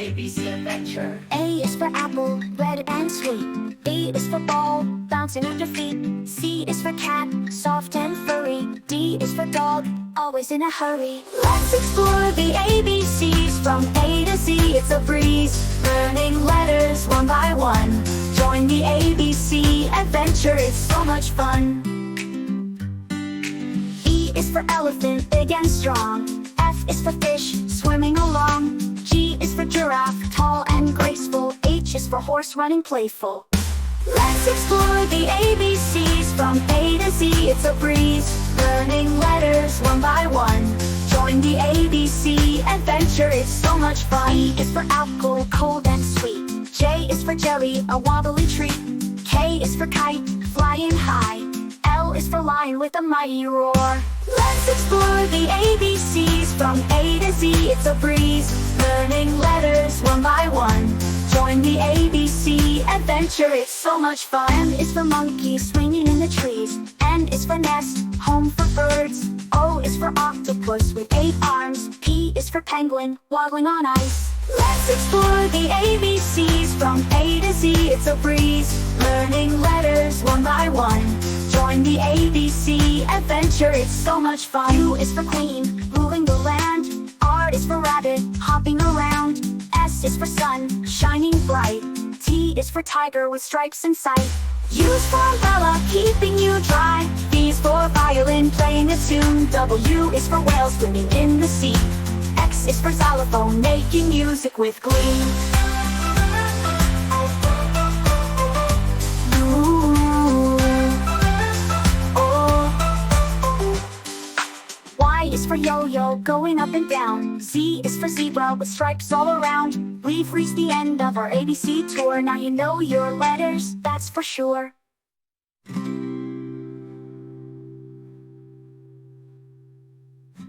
ABC adventure. A is for apple, red and sweet. B is for ball, bouncing at your feet. C is for cat, soft and furry. D is for dog, always in a hurry. Let's explore the ABCs from A to Z. It's a breeze, learning letters one by one. Join the ABC adventure, it's so much fun. E is for elephant, big and strong. F is for fish, swimming along. G is for giraffe, tall and graceful. H is for horse, running playful. Let's explore the ABCs from A to Z. It's a breeze, learning letters one by one. Join the ABC adventure, it's so much fun. E is for apple, cold and sweet. J is for jelly, a wobbly treat. K is for kite, flying high. L is for lion with a mighty roar. Let's explore the ABCs from A to Z. It's a breeze, learning letters one by one. Join the ABC adventure, it's so much fun. M is for monkey, swinging in the trees. N is for nest, home for birds. O is for octopus with 8 arms. P is for penguin, waddling on ice. Let's explore the ABCs from A to Z. It's a breeze, learning letters one by one. Join the ABC adventure, it's so much fun. U is for queen, ruling the land. R is for rabbit, hopping around. S is for sun, shining bright. T is for tiger with stripes in sight. U is for umbrella, keeping you dry. V is for violin, playing a tune. W is for whale, swimming in the sea. X is for xylophone, making music with glee. Y is for yo-yo, going up and down. Z is for zebra with stripes all around. We've reached the end of our ABC tour. Now you know your letters, that's for sure.